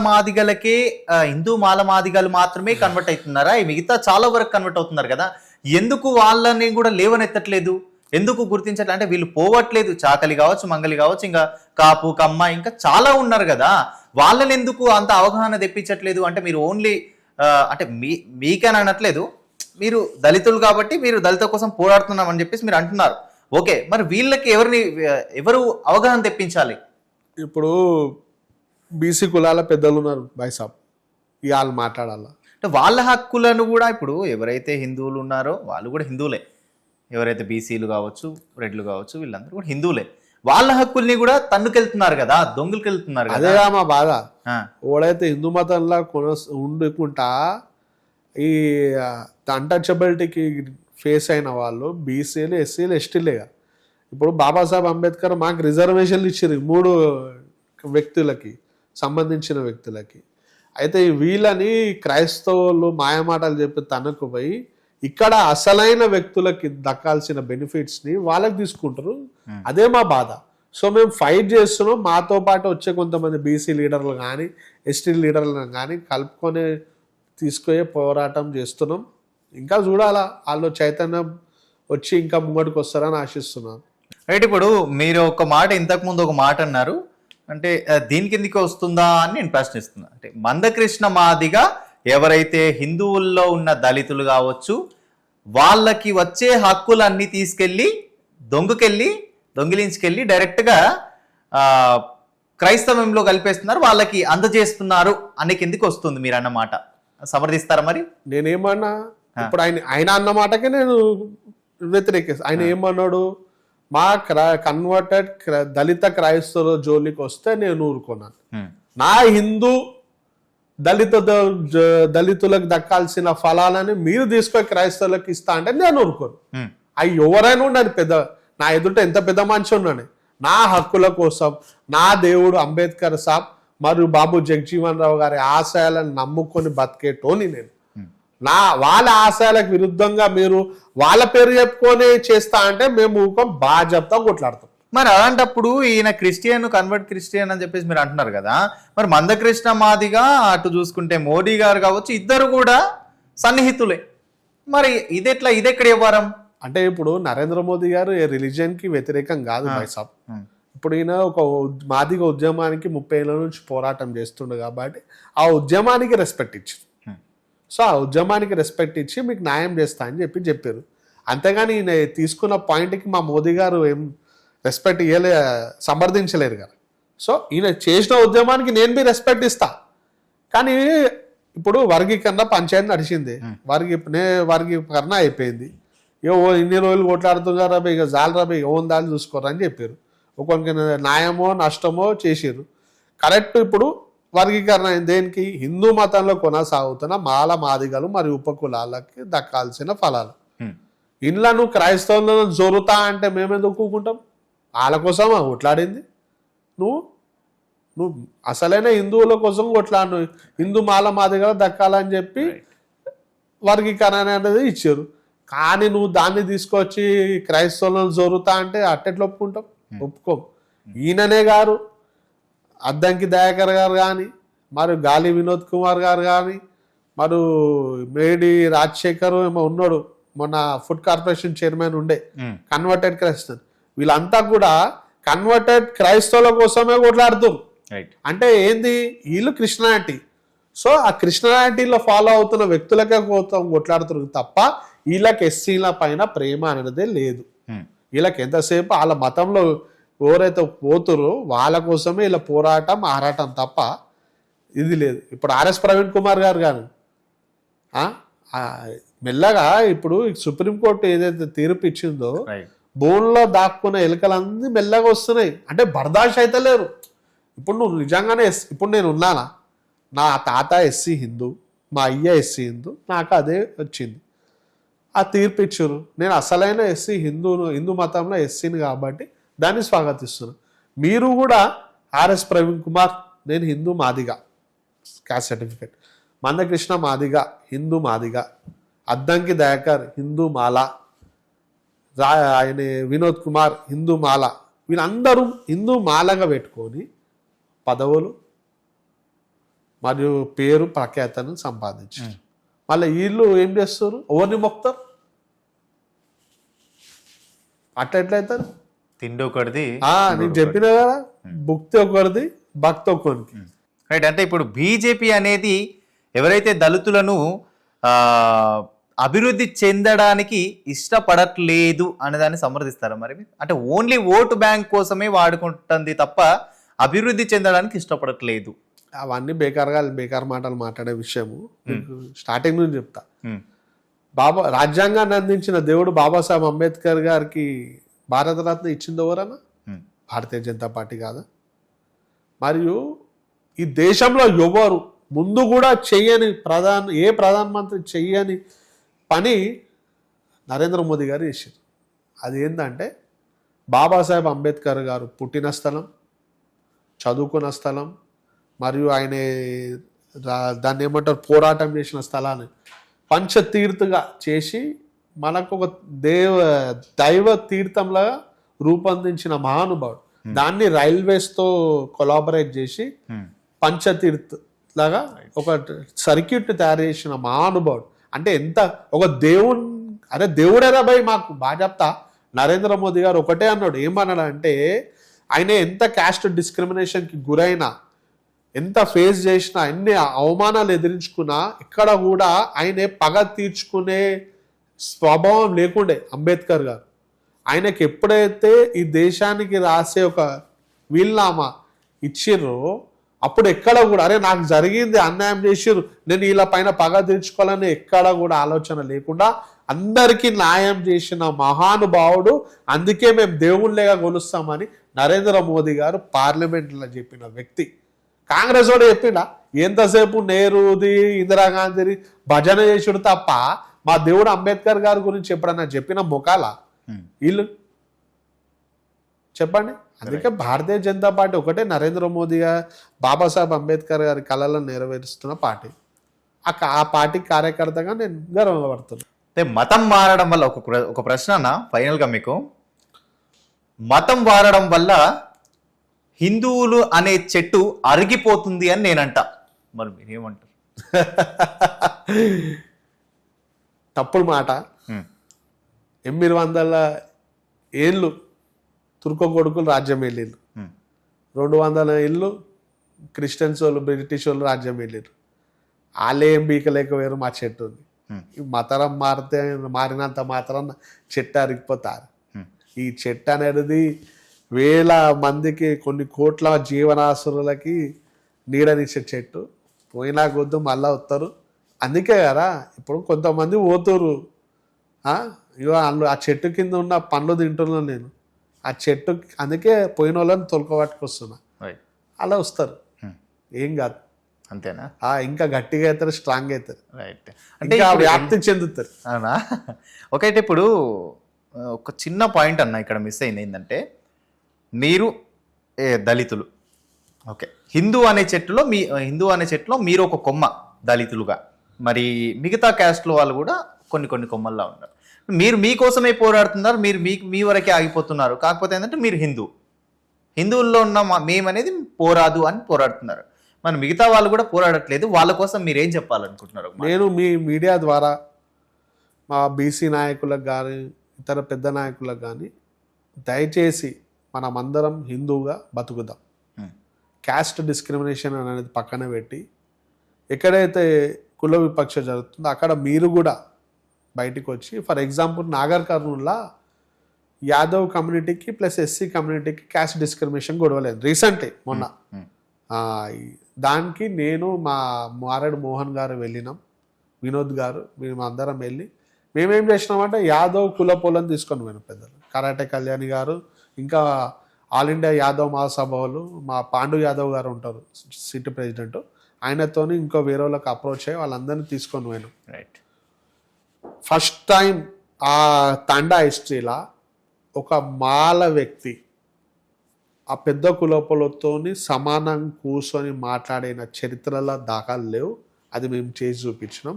మాదిగలకే హిందూ మాదిగలు మాత్రమే కన్వర్ట్ అవుతున్నారా? ఈ మిగతా చాలా వరకు కన్వర్ట్ అవుతున్నారు కదా, ఎందుకు వాళ్ళని కూడా లేవనెత్తట్లేదు? ఎందుకు గుర్తించట్లేదు? అంటే వీళ్ళు పోవట్లేదు, చాకలి కావచ్చు, మంగలి కావచ్చు, ఇంకా కాపు కమ్మ ఇంకా చాలా ఉన్నారు కదా, వాళ్ళని ఎందుకు అంత అవగాహన తెప్పించట్లేదు? అంటే మీరు ఓన్లీ అంటే మీకని అనట్లేదు, మీరు దళితులు కాబట్టి మీరు దళిత కోసం పోరాడుతున్నాం అని చెప్పేసి మీరు అంటున్నారు. ఓకే, మరి వీళ్ళకి ఎవరు అవగాహన తెప్పించాలి? ఇప్పుడు బీసీ కులాల పెద్దలు ఉన్నారు బైసాబ్, వాళ్ళు మాట్లాడాలా? అంటే వాళ్ళ హక్కులను కూడా ఇప్పుడు ఎవరైతే హిందువులు ఉన్నారో వాళ్ళు కూడా హిందువులే, ఎవరైతే బీసీలు కావచ్చు, రెడ్లు కావచ్చు, వీళ్ళందరూ కూడా హిందువులే. వాళ్ళ హక్కుల్ని కూడా తన్నుకెళ్తున్నారు కదా, దొంగలకెళ్తున్నారు కదా. అదేగా మా బాధ. ఓడైతే హిందూ మతంలో ఉండుకుంటా ఈ అన్టచబిలిటీకి ఫేస్ అయిన వాళ్ళు బీసీలు, ఎస్సీలు, ఎస్టీలేగా. ఇప్పుడు బాబాసాహెబ్ అంబేద్కర్ మాకు రిజర్వేషన్లు ఇచ్చారు 3 వ్యక్తులకి సంబంధించిన వ్యక్తులకి. అయితే వీళ్ళని క్రైస్తవులు మాయమాటలు చెప్పి తనకు పోయి ఇక్కడ అసలైన వ్యక్తులకి దక్కాల్సిన బెనిఫిట్స్ని వాళ్ళకి తీసుకుంటారు. అదే మా బాధ. సో మేము ఫైట్ చేస్తున్నాం. మాతో పాటు వచ్చే కొంతమంది బీసీ లీడర్లు కానీ, ఎస్టీ లీడర్లను కానీ కలుపుకొని తీసుకునే పోరాటం చేస్తున్నాం. ఇంకా చూడాలా, వాళ్ళు చైతన్యం వచ్చి ఇంకా ముంగడికి వస్తారని ఆశిస్తున్నాను. రైట్. ఇప్పుడు మీరు ఒక మాట, ఇంతకుముందు ఒక మాట అన్నారు, అంటే దీని కిందికి వస్తుందా అని నేను ప్రశ్నిస్తున్నా. అంటే మందకృష్ణ మాదిగా ఎవరైతే హిందువుల్లో ఉన్న దళితులు కావచ్చు, వాళ్ళకి వచ్చే హక్కులన్నీ తీసుకెళ్ళి దొంగిలించుకెళ్ళి డైరెక్ట్గా క్రైస్తవంలో కలిపేస్తున్నారు, వాళ్ళకి అందజేస్తున్నారు అనే కిందికి వస్తుంది మీరు అన్నమాట. సమర్థిస్తారా మరి? నేనేమన్నా ఇప్పుడు ఆయన అన్న మాటకే నేను వ్యతిరేకిస్తాను. ఆయన ఏమన్నాడు, మా కన్వర్టెడ్ దళిత క్రైస్తవుల జోలికి వస్తే నేను ఊరుకున్నాను. నా హిందూ దళితులకు దక్కాల్సిన ఫలాలని మీరు తీసుకొని క్రైస్తవులకు ఇస్తా అంటే నేను ఊరుకోను. అవి ఎవరైనా ఉండని, పెద్ద నా ఎదుట ఎంత పెద్ద మనిషి ఉన్నాను, నా హక్కుల కోసం నా దేవుడు అంబేద్కర్ సాబ్ మరియు బాబు జగజీవన్ రావు గారి ఆశయాలను నమ్ముకొని బతికేటోని నేను. వాళ్ళ ఆశయాలకు విరుద్ధంగా మీరు వాళ్ళ పేరు చెప్పుకొని చేస్తా అంటే మేము బాధ్యతగా కొట్లాడతాం. మరి అలాంటప్పుడు ఈయన కన్వర్ట్ క్రిస్టియన్ అని చెప్పేసి మీరు అంటున్నారు కదా, మరి మందకృష్ణ మాదిగా అటు చూసుకుంటే మోడీ గారు కావచ్చు, ఇద్దరు కూడా సన్నిహితులే. మరి ఇదెక్కడ వ్యవహారం? అంటే ఇప్పుడు నరేంద్ర మోదీ గారు ఏ రిలీజియన్ కి వ్యతిరేకం కాదు సాబ్. ఇప్పుడు ఈయన ఒక మాదిగ ఉద్యమానికి 30 ఏళ్ళ నుంచి పోరాటం చేస్తుండే కాబట్టి ఆ ఉద్యమానికి రెస్పెక్ట్ ఇచ్చి, సో ఆ ఉద్యమానికి రెస్పెక్ట్ ఇచ్చి మీకు న్యాయం చేస్తా అని చెప్పారు. అంతేగాని ఈయన తీసుకున్న పాయింట్కి మా మోదీ గారు ఏం రెస్పెక్ట్ సమర్థించలేరు కదా. సో ఈయన చేసిన ఉద్యమానికి నేను రెస్పెక్ట్ ఇస్తా. కానీ ఇప్పుడు వర్గీకరణ పంచాయతీ నడిచింది, వర్గీకరణ అయిపోయింది. ఇన్ని రోజులు కొట్లాడుతున్నారు రాబోయే, ఇక జాలు రాబోయే, ఓన్ దాన్ని చూసుకోరు అని చెప్పారు. ఒకరికి న్యాయమో నష్టమో చేసారు. కరెక్ట్. ఇప్పుడు వర్గీకరణ దేనికి? హిందూ మతంలో కొనసాగుతున్న మాదిగలు మరియు ఉపకులాలకి దక్కాల్సిన ఫలాలు. ఇళ్లను క్రైస్తవులను జోరుతా అంటే మేమెందుకు కూకుంటాం? వాళ్ళ కోసం కొట్లాడింది. నువ్వు అసలైన హిందువుల కోసం కొట్లాడు, హిందూ మాదిగలు దక్కాలని చెప్పి వర్గీకరణ అనేది ఇచ్చారు. కానీ నువ్వు దాన్ని తీసుకొచ్చి క్రైస్తవులను జోరుతా అంటే అట్టెట్లు ఒప్పుకుంటాం? ఒప్పుకోం. ఈయననే గారు, అద్దంకి దయాకర్ గారు కానీ, మరి గాలి వినోద్ కుమార్ గారు కానీ, మరి మేడి రాజశేఖర్ ఏమో ఉన్నాడు, మొన్న ఫుడ్ కార్పొరేషన్ చైర్మన్ ఉండే, కన్వర్టెడ్ క్రైస్తవులు, వీళ్ళంతా కూడా కన్వర్టెడ్ క్రైస్తవుల కోసమే కొట్లాడుతారు. అంటే ఏంది? వీళ్ళు క్రిస్టియానిటీ. సో ఆ క్రిస్టియానిటీలో ఫాలో అవుతున్న వ్యక్తులకే కొట్లాడుతున్నారు తప్ప వీళ్ళకి ఎస్సీల పైన ప్రేమ అనేదే లేదు. వీళ్ళకి ఎంతసేపు వాళ్ళ మతంలో ఎవరైతే పోతురో వాళ్ళ కోసమే ఇలా పోరాటం ఆరాటం తప్ప ఇది లేదు. ఇప్పుడు ఆర్ఎస్ ప్రవీణ్ కుమార్ గారు కానీ మెల్లగా ఇప్పుడు సుప్రీంకోర్టు ఏదైతే తీర్పు ఇచ్చిందో బోన్లో దాక్కున్న ఎలుకలన్నీ మెల్లగా వస్తున్నాయి. అంటే బర్దాష్ అయితే లేరు. ఇప్పుడు నువ్వు నిజంగానే ఇప్పుడు నేను ఉన్నానా, నా తాత ఎస్సీ హిందూ, మా అయ్య ఎస్సీ హిందూ, నాకు అదే వచ్చింది, ఆ తీర్పు ఇచ్చారు, నేను అసలైన ఎస్సీ హిందూ మతంలో ఎస్సీని కాబట్టి దాన్ని స్వాగతిస్తున్నాను. మీరు కూడా ఆర్ఎస్ ప్రవీణ్ కుమార్ నేను హిందూ మాదిగా క్యాస్ట్ సర్టిఫికేట్, మందకృష్ణ మాదిగా హిందూ మాదిగా, అద్దంకి దయాకర్ హిందూ మాల, ఆయన వినోద్ కుమార్ హిందూ మాల, వీళ్ళందరూ హిందూ మాలగా పెట్టుకొని పదవులు మరియు పేరు ప్రఖ్యాతను సంపాదించారు. మళ్ళీ వీళ్ళు ఏం చేస్తారు, ఎవరిని మొక్తారు? అట్లా ఎట్లయితారు? తిండి ఒకటిది నేను చెప్పిన కదా, భుక్తి ఒకరిది భక్తి ఒకరికి. రైట్. అంటే ఇప్పుడు బీజేపీ అనేది ఎవరైతే దళితులను అభివృద్ధి చెందడానికి ఇష్టపడట్లేదు అనేదాన్ని సమర్థిస్తారా మరి? అంటే ఓన్లీ ఓటు బ్యాంక్ కోసమే వాడుకుంటుంది తప్ప అభివృద్ధి చెందడానికి ఇష్టపడట్లేదు. అవన్నీ బేకార్ మాటలు మాట్లాడే విషయము. స్టార్టింగ్ నుంచి చెప్తా. రాజ్యాంగాన్ని అందించిన దేవుడు బాబాసాహెబ్ అంబేద్కర్ గారికి భారతరత్న ఇచ్చింది ఎవరన్నా? భారతీయ జనతా పార్టీ కాదా? మరియు ఈ దేశంలో ఎవరు ముందు కూడా చెయ్యని ఏ ప్రధానమంత్రి చెయ్యని పని నరేంద్ర మోదీ గారు చేశారు. అది ఏంటంటే బాబాసాహెబ్ అంబేద్కర్ గారు పుట్టిన స్థలం, చదువుకున్న స్థలం, మరియు ఆయన దాన్ని ఏమంటారు పోరాటం చేసిన స్థలాన్ని పంచతీర్థగా చేసి మనకు ఒక దైవ తీర్థంలాగా రూపొందించిన మహానుభావుడు. దాన్ని రైల్వేస్తో కొలాబరేట్ చేసి పంచతీర్థ్ లాగా ఒక సర్క్యూట్ తయారు చేసిన మహానుభావుడు. అంటే ఎంత ఒక దేవుడేరా భయ్ మాకు బాగా చెప్తా. నరేంద్ర మోదీ గారు ఒకటే అన్నాడు, ఏమన్నాడు అంటే ఆయన ఎంత క్యాస్ట్ డిస్క్రిమినేషన్కి గురైనా, ఎంత ఫేస్ చేసినా, ఎన్ని అవమానాలు ఎదిరించుకున్నా ఎక్కడ కూడా ఆయన పగ తీర్చుకునే స్వభావం లేకుండే అంబేద్కర్ గారు. ఆయనకి ఎప్పుడైతే ఈ దేశానికి రాసే ఒక వీల్నామా ఇచ్చిర్రో అప్పుడు ఎక్కడ కూడా అరే నాకు జరిగింది, అన్యాయం చేసిర్రు, నేను వీళ్ళ పైన పగ తీర్చుకోవాలని ఎక్కడ కూడా ఆలోచన లేకుండా అందరికీ న్యాయం చేసిన మహానుభావుడు. అందుకే మేము దేవుళ్ళేగా కొలుస్తామని నరేంద్ర మోదీ గారు పార్లమెంట్లో చెప్పిన వ్యక్తి. కాంగ్రెస్ వాడు చెప్పిండా? ఎంతసేపు నెహ్రూది, ఇందిరాగాంధీది భజన చేసుడు తప్ప మా దేవుడు అంబేద్కర్ గారి గురించి ఎప్పుడన్నా చెప్పిన మొకాల వీళ్ళు చెప్పండి. అందుకే భారతీయ జనతా పార్టీ ఒకటే నరేంద్ర మోదీ గారు బాబాసాహెబ్ అంబేద్కర్ గారి కళలను నెరవేరుస్తున్న పార్టీ. ఆ పార్టీ కార్యకర్తగా నేను గర్వపడుతున్నాను. మతం మారడం వల్ల ఒక ప్రశ్న అన్న ఫైనల్గా మీకు, మతం మారడం వల్ల హిందువులు అనే చెట్టు అరిగిపోతుంది అని నేనంట, మరి మీరేమంటారు? తప్పుడు మాట. 800 ఏళ్ళు తుర్కో కొడుకులు రాజ్యం వెళ్ళిళ్ళు, 200 ఏళ్ళు క్రిస్టియన్స్ వాళ్ళు బ్రిటిష్ వాళ్ళు రాజ్యం వెళ్ళిళ్ళు. వాళ్ళే ఏం బీకలేకపోయారు, మా చెట్టు ఉంది. మతరం మారినంత మాత్రం చెట్టు అరిగిపోతారు. ఈ చెట్టు అనేది వేల మందికి, కొన్ని కోట్ల జీవనాసురులకి నీడనిచ్చే చెట్టు. పోయినా కొద్దు మళ్ళా వస్తారు. అందుకే కదా ఇప్పుడు కొంతమంది పోతురు, ఇగో ఆ చెట్టు కింద ఉన్న పండ్లు తింటున్నాను నేను, ఆ చెట్టు అందుకే పోయిన వాళ్ళని తొలకబట్టుకొస్తున్నా. అలా వస్తారు, ఏం కాదు. అంతేనా? ఇంకా గట్టిగా అవుతారు, స్ట్రాంగ్ అవుతారు, రైట్. అంటే వ్యాప్తి చెందుతారు. అవునా? ఓకే. అయితే ఇప్పుడు ఒక చిన్న పాయింట్ అన్న ఇక్కడ మిస్ అయింది ఏంటంటే, మీరు దళితులు, ఓకే, హిందూ అనే చెట్టులో మీరు ఒక కొమ్మ దళితులుగా, మరి మిగతా క్యాస్ట్లో వాళ్ళు కూడా కొన్ని కొమ్మల్లా ఉన్నారు. మీరు మీకోసమే పోరాడుతున్నారు, మీరు మీ వరకే ఆగిపోతున్నారు. కాకపోతే ఏంటంటే మీరు హిందువుల్లో ఉన్న మేమనేది పోరాదు అని పోరాడుతున్నారు. మరి మిగతా వాళ్ళు కూడా పోరాడట్లేదు. వాళ్ళ కోసం మీరు ఏం చెప్పాలనుకుంటున్నారు? నేను మీ మీడియా ద్వారా మా బీసీ నాయకులకు కానీ ఇతర పెద్ద నాయకులకు కానీ దయచేసి మనమందరం హిందువుగా బతుకుదాం. క్యాస్ట్ డిస్క్రిమినేషన్ అనేది పక్కన పెట్టి ఎక్కడైతే కుల విపక్ష జరుగుతుందో అక్కడ మీరు కూడా బయటికి వచ్చి, ఫర్ ఎగ్జాంపుల్ నాగర్ కర్నూల్లో యాదవ్ కమ్యూనిటీకి ప్లస్ ఎస్సీ కమ్యూనిటీకి క్యాస్ట్ డిస్క్రిమినేషన్ గొడవలేదు రీసెంట్లీ మొన్న. దానికి నేను మా మారేడు మోహన్ గారు వెళ్ళినాం, వినోద్ గారు, మేము అందరం వెళ్ళి మేమేం చేసినామంటే యాదవ్ కుల పొలం తీసుకొని పోయినాం. పెద్దలు కరాటే కళ్యాణి గారు, ఇంకా ఆల్ ఇండియా యాదవ్ మహాసభలు మా పాండు యాదవ్ గారు ఉంటారు సిటీ ప్రెసిడెంట్, ఆయనతో ఇంకో వేరే వాళ్ళకి అప్రోచ్ అయ్యి వాళ్ళందరినీ తీసుకొని పోయినాం. రైట్. ఫస్ట్ టైం ఆ తండా హిస్టరీలా ఒక మాల వ్యక్తి ఆ పెద్ద కులపలతో సమానం కూర్చొని మాట్లాడిన చరిత్రల దాఖలు లేవు. అది మేము చేసి చూపించినాం.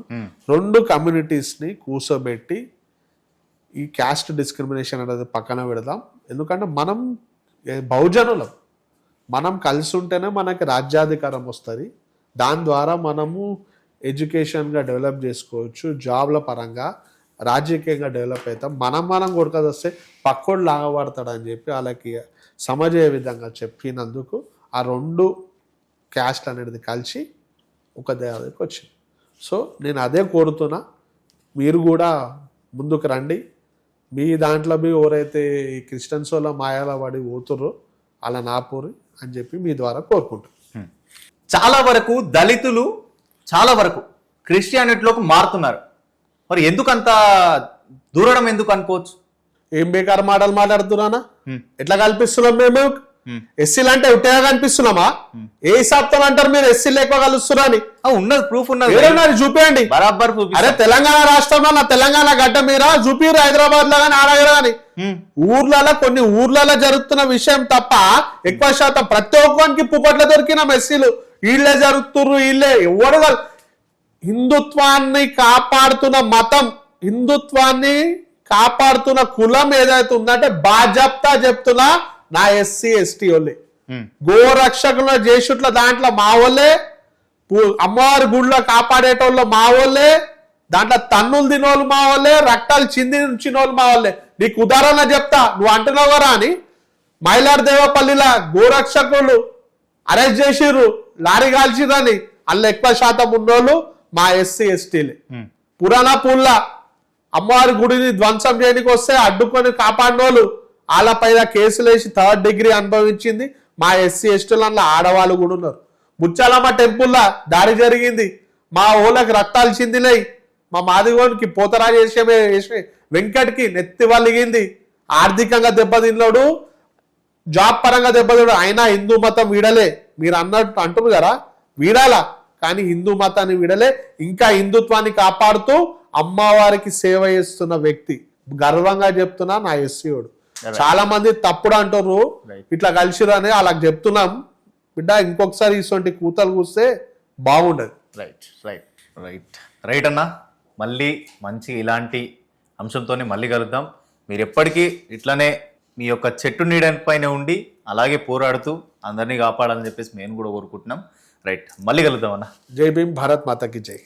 2 కమ్యూనిటీస్ని కూర్చోబెట్టి ఈ క్యాస్ట్ డిస్క్రిమినేషన్ అనేది పక్కన పెడదాం. ఎందుకంటే మనం బహుజనులం, మనం కలిసి ఉంటేనే మనకి రాజ్యాధికారం వస్తుంది. దాని ద్వారా మనము ఎడ్యుకేషన్గా డెవలప్ చేసుకోవచ్చు, జాబ్ల పరంగా రాజకీయంగా డెవలప్ అవుతాం. మనం కొడుకదొస్తే పక్కోడు లాగబడతాడు అని చెప్పి వాళ్ళకి సమజే విధంగా చెప్పినందుకు ఆ 2 క్యాస్ట్ అనేది కలిసి ఒక దేవాలయకు వచ్చింది. సో నేను అదే కోరుతున్నా, మీరు కూడా ముందుకు రండి. మీ దాంట్లో మీ ఎవరైతే ఈ క్రిస్టియన్స్ వాళ్ళ మాయాల పడి పోతుర్రో అలా నాపూరి అని చెప్పి మీ ద్వారా కోరుకుంటాను. చాలా వరకు దళితులు చాలా వరకు క్రిస్టియానిటీలోకి మారుతున్నారు. మరి ఎందుకంత దూరడం ఎందుకు అనుకోవచ్చు? ఏం బేకారు మాటలు మాట్లాడుతున్నానా? ఎట్లా కల్పిస్తున్నాం మేము? ఎస్సీలు అంటే ఉట్టగా కనిపిస్తున్నామా? ఏ హిసాబ్తో అంటారు మీరు ఎస్సీలు ఎక్కువ కలుస్తున్నా అని? ఉన్నది, ప్రూఫ్ ఉన్నది, ఏదన్నారు చూపించండి. బరాబర్. అరే తెలంగాణ రాష్ట్రంలో నా తెలంగాణ గడ్డ మీద చూపిరు, హైదరాబాద్ లో కానీ ఆడగడ కానీ ఊర్లలో కొన్ని ఊర్లలో జరుగుతున్న విషయం తప్ప ఎక్కువ శాతం ప్రతి ఒక్కరికి పుప్పట్ల దొరికిన ఎస్సీలు వీళ్ళే జరుగుతుర్రు. వీళ్ళే ఎవరు హిందుత్వాన్ని కాపాడుతున్న మతం, హిందుత్వాన్ని కాపాడుతున్న కులం ఏదైతే ఉందంటే బాజప్తా చెప్తున్నా నా ఎస్సీ ఎస్టీ వాళ్ళే. గోరక్షకుల జేషుట్ల దాంట్లో మా వాళ్ళే, అమ్మవారి గుడిలో కాపాడేటోళ్ళు మా వాళ్ళే, దాంట్లో తన్నులు తినోళ్ళు మా వాళ్ళే, రక్తాలు చిందించినోళ్ళు మా వాళ్ళే. నీకు ఉదాహరణ చెప్తా, నువ్వు అంటున్నావు కదా అని మైలార్ దేవపల్లిలో గోరక్షకులు అరెస్ట్ చేసిర్రు, లారీ కాల్చిరని. అల్ల ఎక్కువ శాతం ఉన్నోళ్ళు మా ఎస్సీ ఎస్టీలే. పురాణా పూల్లా అమ్మవారి గుడిని ధ్వంసం చేయడానికి వస్తే అడ్డుకొని కాపాడినోళ్ళు, వాళ్ళ పైన కేసులు వేసి 3rd డిగ్రీ అనుభవించింది మా ఎస్సీ ఎస్టీల ఆడవాళ్ళు కూడా ఉన్నారు. ముచ్చాలమ్మ టెంపుల్లా దాడి జరిగింది, మా ఊళ్ళకి రక్తాలు చిందినాయి. మా మాదిగోనికి పోతరా చేసే వెంకట్కి నెత్తి వలిగింది, ఆర్థికంగా దెబ్బతిన్నాడు, జాబ్ పరంగా దెబ్బతిన్నాడు. అయినా హిందూ మతం వీడలే. మీరు అన్నట్టు అంటున్నారు కదా, వీడాలా, కానీ హిందూ మతాన్ని వీడలే. ఇంకా హిందుత్వాన్ని కాపాడుతూ అమ్మవారికి సేవ చేస్తున్న వ్యక్తి. గర్వంగా చెప్తున్నా నా ఎస్సీడు. చాలా మంది తప్పుడు అంటారు ఇట్లా కలిసిరు అని, అలా చెప్తున్నాం బిడ్డ. ఇంకొకసారి ఇటువంటి కూతలు కూస్తే బాగుండదు. రైట్ అన్న, మళ్ళీ మంచి ఇలాంటి అంశంతోనే మళ్ళీ కలుద్దాం. మీరు ఎప్పటికీ ఇట్లనే మీ యొక్క చెట్టు నీడ పైన ఉండి అలాగే పోరాడుతూ అందరినీ కాపాడాలని చెప్పేసి మేము కూడా కోరుకుంటున్నాం. రైట్, మళ్ళీ కలుద్దాం అన్న. జై భీమ్, భారత్ మాతాకి జై.